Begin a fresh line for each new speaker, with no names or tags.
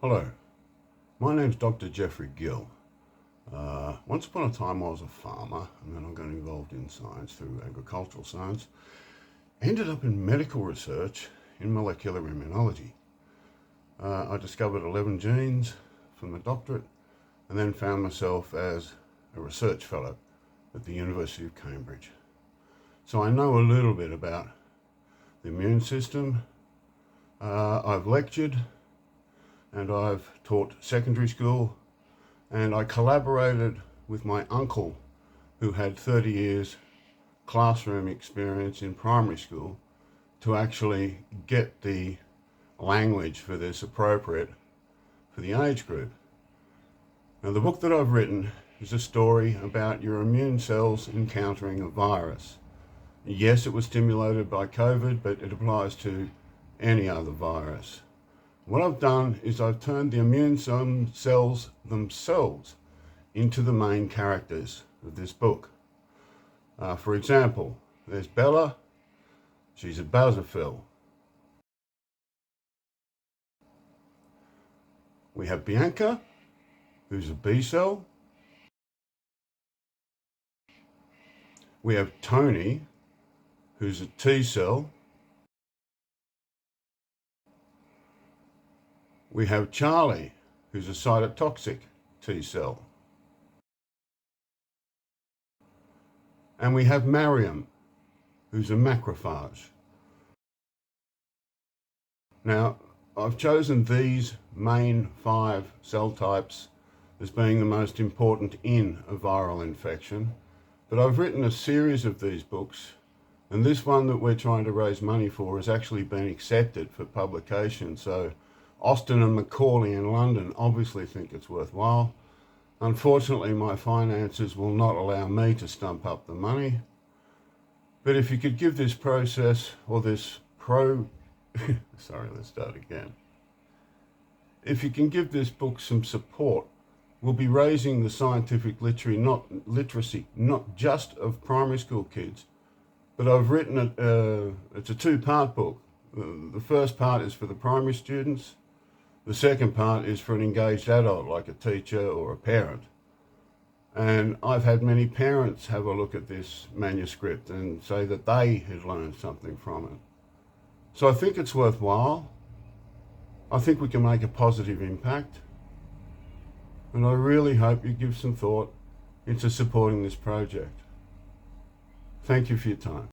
Hello, my name's Dr. Jeffrey Gill. Once upon a time I was a farmer, and then I got involved in science through agricultural science. Ended up in medical research in molecular immunology. I discovered 11 genes from the doctorate, and then found myself as a research fellow at the University of Cambridge. So I know a little bit about the immune system. I've lectured and I've taught secondary school, and I collaborated with my uncle who had 30 years classroom experience in primary school to actually get the language for this appropriate for the age group. Now, the book that I've written is a story about your immune cells encountering a virus. Yes, it was stimulated by COVID, but it applies to any other virus. What I've done is I've turned the immune cells themselves into the main characters of this book. For example, there's Bella. She's a basophil. We have Bianca, who's a B cell. We have Tony, who's a T cell. We have Charlie, who's a cytotoxic T cell. And we have Mariam, who's a macrophage. Now, I've chosen these main 5 cell types as being the most important in a viral infection, but I've written a series of these books, and this one that we're trying to raise money for has actually been accepted for publication. So Austin and Macaulay in London obviously think it's worthwhile. Unfortunately, my finances will not allow me to stump up the money. But if you could give this process, or this sorry, let's start again. If you can give this book some support, we'll be raising the scientific literacy, not just of primary school kids, but I've written it, it's a 2-part book. The first part is for the primary students. The second part is for an engaged adult, like a teacher or a parent. And I've had many parents have a look at this manuscript and say that they had learned something from it. So I think it's worthwhile. I think we can make a positive impact. And I really hope you give some thought into supporting this project. Thank you for your time.